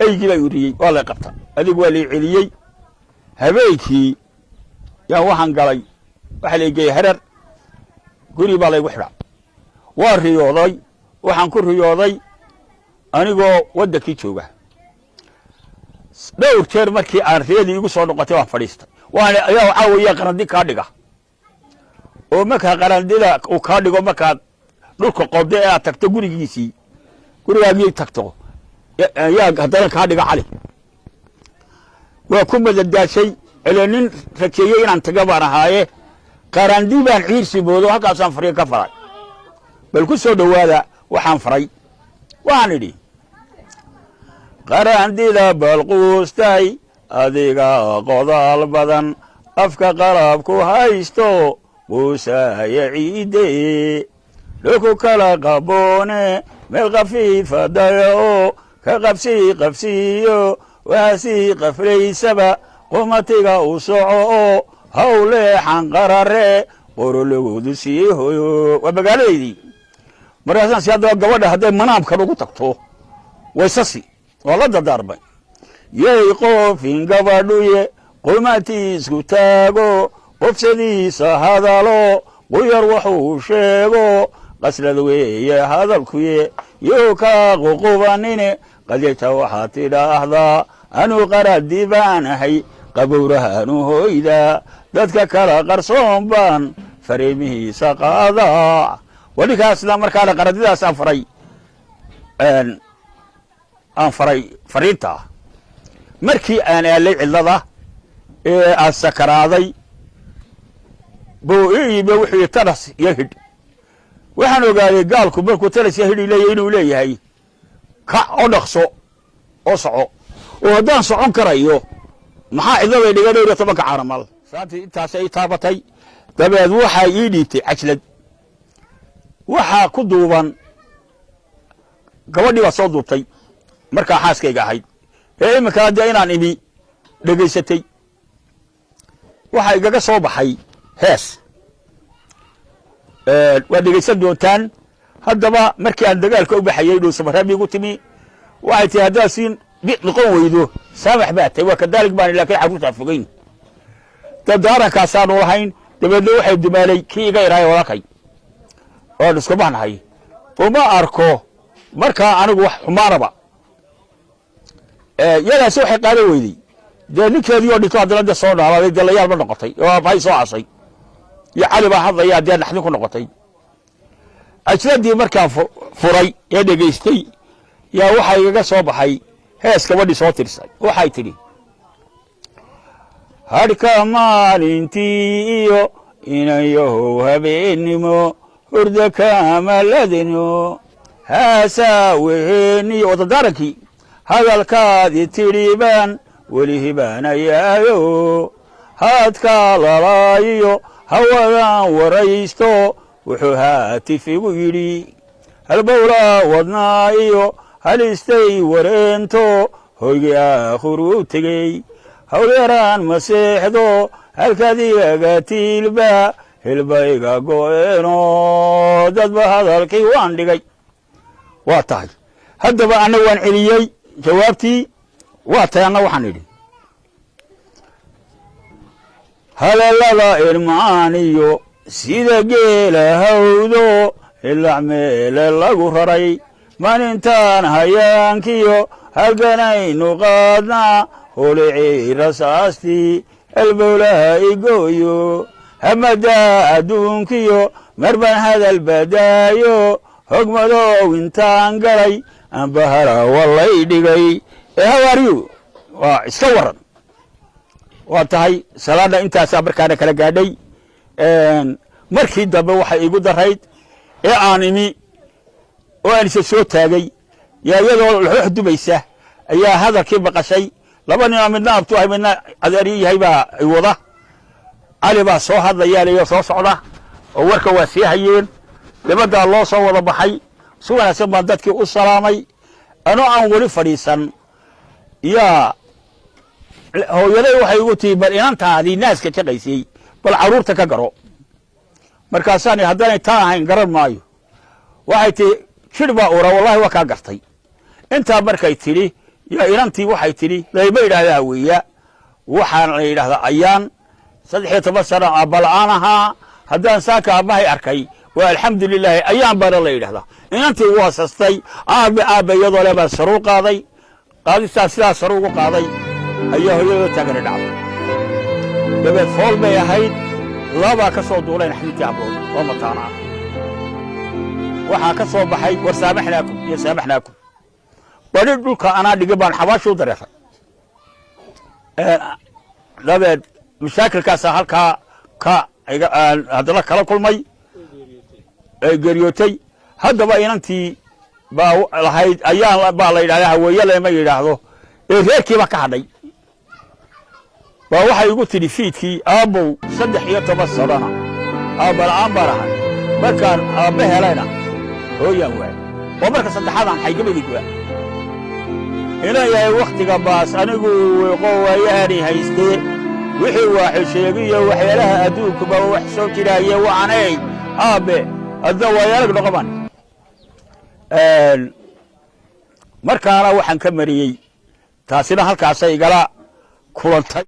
أيجي لا يريي ولا قبطة هذيك ولي عليي هبيكي يا وحن قالي وحلي جاي هرر قولي بالي وحرة والرياضي وحن كل رياضي أنا جو ودك يشوفه دور كير مركي عارفيني يقول صار نقطة فريست وأنا يا عاوي يا قرندي كاردقة ومكها قرندي لا وكاردقة مكها نلقى قبضة تكتقولي جيسي قولي يا جي تكتو يا هذا كاردقة عليه وكم ذا شيء إلى ركيين عن تجبر هاي قرندي بان عيرسي بودو هكذا صار فريق كفر بل كل سود هذا وحن فري وعني قرندي ذا بالقوستاي أذيقا قضى البدن أفك قرابكو هايستو موسى يعيدي لكو كلا قبوني مالغفيفة دايو كغفسي قفسيو واسي قفري سبا قمتيغا وصعو هولي حنقراري قرولو دسيهو وبقاليدي مراسان سيادة قوانا هدي منام كانوا تكتو ويساسي والله داربا يقو فين قبادوية قمتي سكتاغو قفسدي سهادالو ويروحو شيغو قسل دوية هذا الكوية يوكا قوقوبانيني قد يتوحاتي لأهضا أنو قرد ديبانهي قبورها أنو هويدا دادك كلا قرصون بان فريمه سقاضا ولك أسلام مركالا قرد داس أنفري أنفري فريتا مركي أنا اللي علضا السكراضي بو إيه بوحي ترس يهد وحنو قالكم مركو ترس يهد إليه كأنقصو أصعو وهدان صعون كرايو maxaa idabay dhiga dheer tobanka caramal saanti intaas ay taabatay dabeed waxa ii dhiibtay ajlad waxa ku duuban gabadhii waa soo duubtay marka xaaskayga ahayd imika hadda inaan imi dhageysatay waxa igaga soo baxay hees waa dhegeysan doontaan haddaba markii aan dagaalka u baxayay dhul samaraabi igu timi waxay tii haddaasiin بيقول ويدو سامح باتي وكذلك بان لكن عروس عفقين تدارا كاسان وهين تبدو واحد دمالي كي غير هاي وراكي ونسكبان هاي وما أركو مركا أنا حماربا يلا سوحي قالوا ويدي ده نك هذي ودي تواعد لنا صونا على ذي الليال من نقطي وباي صو عصي يا علي ما حظ يا ديان نحن كنا نقطي أجلد دي مركا فري يا دقيستي يا وحي يا صوبحي hees gabadhii soo tirsay waxay tidhi harka maalintii iyo inayow habeennimo hurda kamaladino haasaa weheeniyo wadadaarankii hadalkaadii tidhi baan weli hibaanayaayo haadkaa lalaayiyo hawadan waraysto wuxuu haatifigu yidhi halbowlaa wadnaa iyo halistay wareento hoygii aakhiruu tegey hawlyaraan maseexdo halkaadigaga tiilba hilbayga go'eeno dadba hadalkii waan dhigay waa tahay haddaba anna waan celiyey jawaabtii waa tahay anna waxaan idhi hadallada irmaaniyo sida geela hawdo ilac meele lagu raray maalintaan hayaankiyo halganaynu qaadnaa holicii rasaastii halbowlaha igooyo hamadaa adduunkiyo marban hadal badaayo hogmadow intaan galay anbahara wallay dhigay hawaariyu waa iska waran waa tahay salaada intaasaa markaana kala gaadhay markii dambe waxay igu darayd ee aan imi oo aan isa soo taagay yaa iyadoo lux dubaysa ayaa hadalkii baqashay laba nin midna abtu ay midna adeeri yahay baa ay wada cali baa soo hadlaya leeyo soo socda oo warka waa sii hayeen labada loo soo wada baxay si wanaagsan baan dadkii u salaamay anoo aan wali fadhiisan yaa hooyaday waxay ugu tii bal inantaadii naaska shaqaysay bal caruurta ka garo markaasaan haddaanay taa ahayn garan maayo waxay tii shirba ura wallahi waa kaa gartay intaa markay tidhi يا إيرانتي waxay tiri leeyba yiraahdaa weeya waxaan la yiraahdaa ayaan 13 sano abalanaha haddaan saaka abahay arkay wa alxamdulillah ayaan bara la yiraahdaa inantii waa sastay aabayadoo laba saru qaaday qaadista sidaa saru ugu qaaday ayaa hooyada tagana dhacday dabad fool bay ahayd laba ka soo duuleen xintii abood oo mataana waxa ka soo baxay war saamaxnaakum iyo saamaxnaakum bari dhulka ana dhigay baan xabaashu dareeray dabad mashaakilkaas halka ka hadala kala kulmay ay geeriyootay haddaba inantii baa lahayd ayaan baa la yiraahdaa haweeney lama yiraahdo ee reerkiiba ka hadhay waxay igu tiri fiidkii aabow 13 sano aabalaan barahan markaan aabe helayna hooyaan waay oo marka saddexaadaan xaygabadii guwa ina yahay waqtiga baas anigu qowayani haystee wixii waa sheegiyo waxyaalaha adduunka ba wax soo jiraaye waanay aabe adda waayarag noqoban markaana waxaan ka mariyay taasina halkaas ay igala kulantay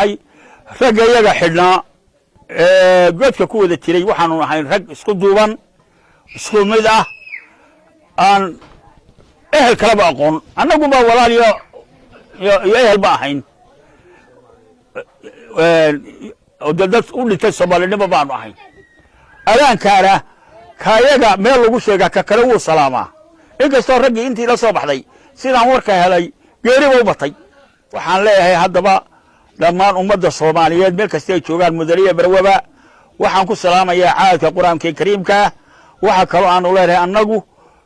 ay rag iyaga xidhnaa godka ku wada jiray waxaanu ahayn rag isku duuban isku mid ah aan ehel kalaba aqoon annagu ba walaal iyo ehel ba ahayn dad u dhintay Soomaalinimo baanu ahayn alaankaana kaayaga meel lagu sheega ka kale wuu salaamaa inkastoo raggii intii la soo baxday sidaan warka helay geeri u batay waxaan leeyahay haddaba dhammaan ummadda Soomaaliyeed meel kasta ay joogaan mudariya barwaba waxaan ku salaamayaa caadka quraanka kariimka waxa kale aan u leeyahay annagu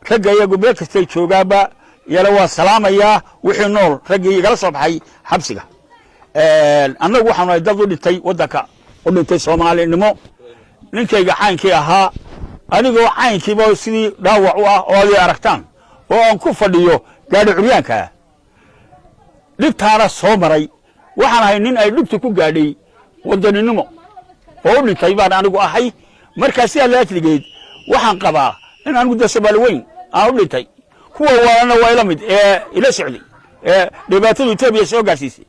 ragga iyagu meel kasta ay joogaanba yala waa salaamayaa wixii nool raggii igala soo baxay xabsiga annagu waxaanu dad u dhintay wadanka u dhintay Soomaalinimo ninkayga caankii ahaa anigoo caankiiba sidii dhaawac u ah oo ay aragtaan oo aan ku fadhiyo gaadhi curyaanka dhibtaana soo maray waxaan ahay nin ay dhibtu ku gaadhay wadaninimo oo u dhintay baan anigu ahay markaas la ajligeed waxaan qabaa in aan gudda Soomaali weyn aan u dhintay kuwa waana waa ila mid ila socday dhibaatadu Itoobiya soo gaarsiisay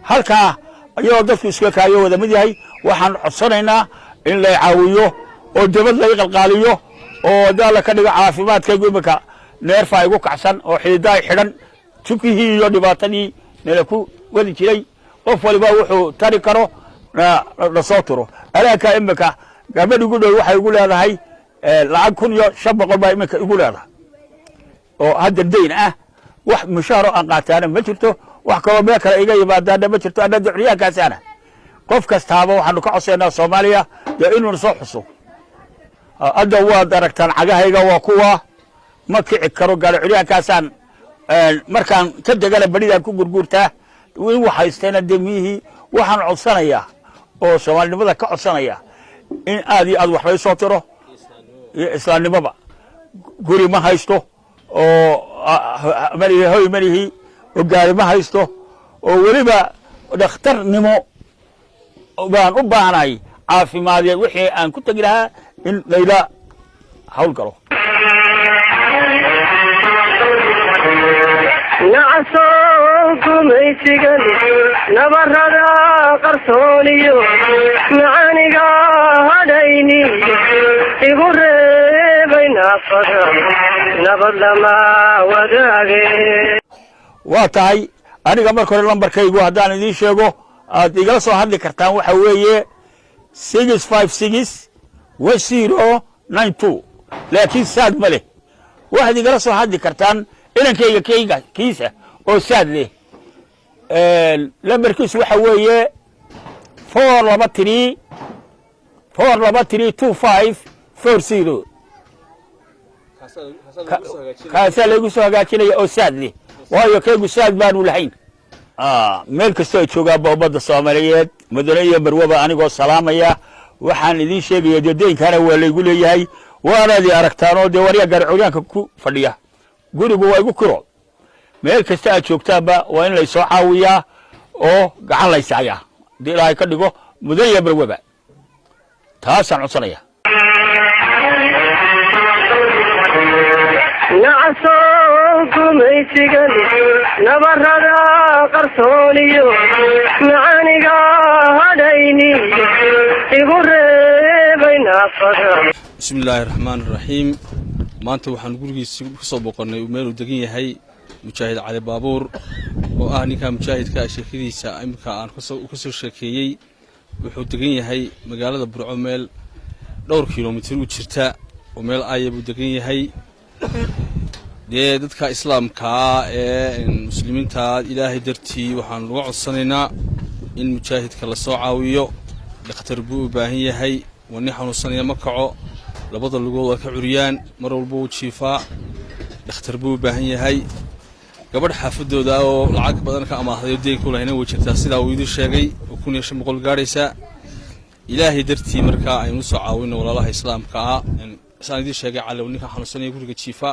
halka ayuu dadku iska kaayo wada mid yahay waxaan codsanaynaa in la caawiyo oo dibad la qalqaaliyo oo daal ka dhigo caafimaadka gobolka neerfa igu kacsan oo xididay xiran tukihii iyo dhibaatadii meel ku wadi jiray qof waliba wuxuu tari karo la soo tiro alaaka imika gabadhu ugu dhow waxay ugu leedahay lacag 1500 baa imika ugu leedahay oo hadda deyn ah wax mushaar aan qaataan ma jirto wax kale ma kala iga yimaadaan ma jirto anada curyaankaas ana qof kastaaba waxaanu ka codsanaa Soomaaliya inuu soo xuso hadda waa daragtaan cagahayga waa kuwa ma kici karo gaar curyaankaasaan markaan ka degala badidaan ku gurgurtaa in waxa isteena demihi waxaan codsanayaa oo Soomaalinimada ka codsanaya in aad iyo aad wax la soo tiro islaamnimada guri ma haysto oo malihi oo gaari ma haysto oo waliba dhakhtarnimo baan u baahanahay caafimaadyeed wixii aan ku tagi lahaa in layla hawl galo نعصوكم ايتقل نبرد قرصونيو معانيقا هديني يقول بين الصدر نبض لما وداقي واتاي أنا قبل كل لمبر كيجو هدان دي شيء igala soo hadli kartaan waxa weeye 6561092 laakiin saad ma leh waxaad igala soo hadli kartaan inankayga kiisa oo saad leh lambarkiisu waxa weeye 4232540 kaasa lagu soo hagaajinaya oo saad leh waayo kaygu saad baanu lahayn meel kasta ay joogaan boobada Soomaaliyeed madana iyo barwaba anigoo salaamaya waxaan idin sheegay deedeenkana waa la igu leeyahay waanaad aragtaanoo dee waryaa gaari curyaanka ku fadhiya gurigu waa igu kiro meel kasta aad joogtaanba waa in laysoo caawiyaa oo gacan laysaayaa haddii ilaahay ka dhigo mudan iyo barwaba taasaan codsanaya nacasoo gumaysigan nabarada qarsooniyo macaaniga hadhayniyo igu reebay naafada. bismillaahi raxmaani raxiim. maanta waxaan gurigiisa ku soo boqonnay meel uu degan yahay mujaahid cali baabuur oo ah ninka mujaahidka sheekadiisa imika aan ka soo sheekeeyey. wuxuu degan yahay magaalada Burco meel dhowr kiiloomitir u jirta oo meel ayab uu degan yahay. dee dadka islaamka ee muslimiinta ilaahay dartii waxaan uga codsanaynaa in mujaahidka la soo caawiyo. dhakhtar buu u baahan yahay, wani xanuunsanaya ma kaco, labada lugood waa ka curiyaan, mar walba uu jiifaa. dhakhtar buu u baahan yahay. gabadh xaafadooda oo lacag badan ka amaahday deynku lahayna way jirtaa sidaa uu idin sheegay oo 1500 gaaraysa. ilaahay dartii markaa aynu soo caawino walaalaha islaamka ah. saan idin sheegay cali ninka xanuunsanaya guriga jiifa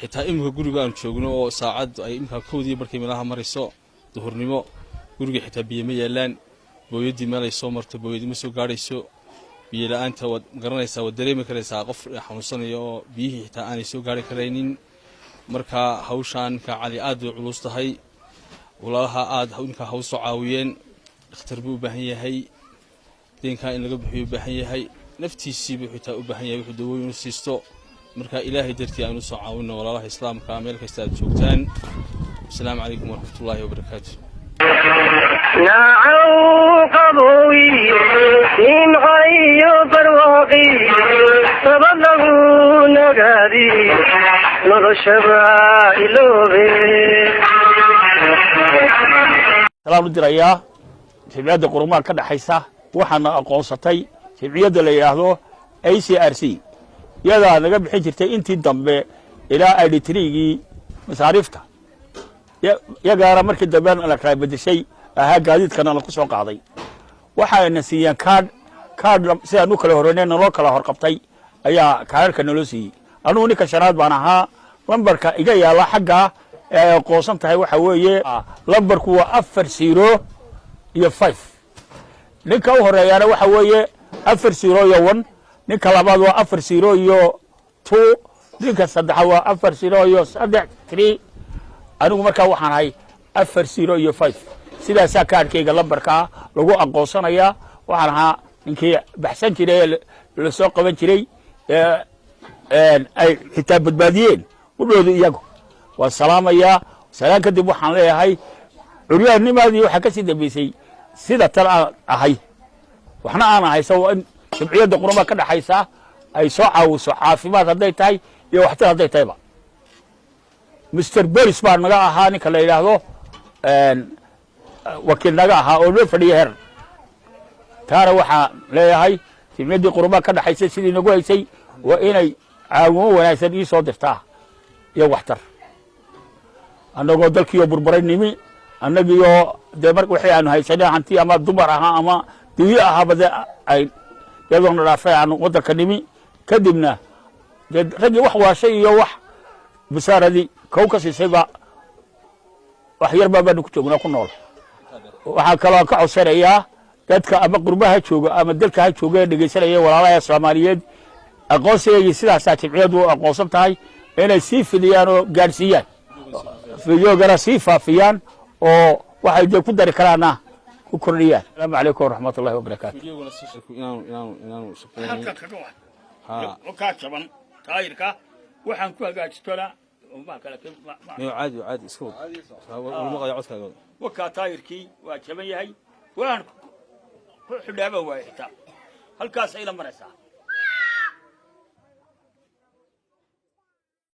xitaa imika guriga aan joogno oo saacad ay imika koodii markay meelaha marayso duhurnimo guriga xitaa biyo ma yeelaan. booyadii meel ay soo marto booyadii ma soo gaarayso. biyo la'aanta wad garanaysaa wad dareemi karaysaa qof xanuunsanaya oo biyihii xitaa aanay soo gaari karaynin. marka hawshaan ka cali aad u culus tahay. walaalaha aad ninka haw soo caawiyeen. dhakhtar buu u baahan yahay, deenka in laga bixiyo u baahan yahay, naftiisii buu xitaa u baahan yahay wuxuu dawooyin u siisto. marka ilaahay dartii aynu soo caawino walaalaha islaamka meel kasta aad joogtaan. assalaamu calaykum waraxmatullaahi wabarakaatu. نعو قبوي من غي برواقي سبب نغادي نرشبا إلوبي. سلام الدريا جمعية قرمان كده حيسا وحنا أقوصتي جمعية اللي ياهدو ACRC يدا نجاب حجرتي انتي الضمبي إلى أديتريجي مصاريفته يا جارة مركز دبان على كاي بدي شيء ها قاعدين كنا نقص وقاضي وحنا نسيان كارد سيانو كله هرنين نروح كله هرقبتي أيا كارد كنا لوسي أنا هنيك شراد بانها لمبرك إجا يلا حقها قوسم تهي وحويه لمبرك هو أفر سيرو يا 5 نيك هو هريانا وحويه أفر سيرو يا 1 نيك لبعض هو أفر سيرو يا 2 نيك صدق هو أفر سيرو يا 3 أنا مركا وحنا هاي أفر سيرو يا 5 سيدا ساكار كيغا لمبركا لغو أقوصانيا وحنا إنكي بحسن جري لسوق قبن جري أي حتاب بدباديين ولودو إياكو والسلام يا سلام كدب وحنا ليا هاي عريان نماذي وحكسي دبيسي سيدا ترى هاي وحنا أنا هاي سوى إن جمعية قرما كده حيسا أي سوعة وسوعة ما هديت هاي يا وحتى هديت هاي مستر بيرس بار نجا هاني كلا يلاهو وكيل نجا ها أول فريهر ترى وح لا هاي في مدي قربا كذا حيسي سيدي نقول شيء وإني عمو وناسني صوت فتاه يا وحتر أنا قلت لك يا بربرين نمي أنا جيو دمرك وحي أنا هاي سنة عندي أما دمرها أما تيجيها بدأ أي يلا رافع عنه قدر كنمي كدمنا رجع وح شيء يا وح بسارة دي كوكسي سبع وحير بابا نكتوغنا كنول وحاكلا كعسرية dadka ama qurbaha jooga ama dalka ha jooga dhageysanaya walaalaha Soomaaliyeed aqoonsiga sidaas taabciyadu aqoonsan tahay inay si fidiyaan oo gaarsiiyaan fiidiyogana si faafiyaan oo waxay ku dari karaana ku kordhiyaan. Assalaamu calaykum waraxmatullaahi wabarakaatuh. fiidiyogana si shaqo inaan shaqeeyo halka kaga wax oo ka jaban taayirka waxaan ku hagaajistaa ma kala عادي اسكت ما قاعد عدك وكا تايركي waa jaban yahay waan xidhaaba waa xitaa halkaas ay la maraysaa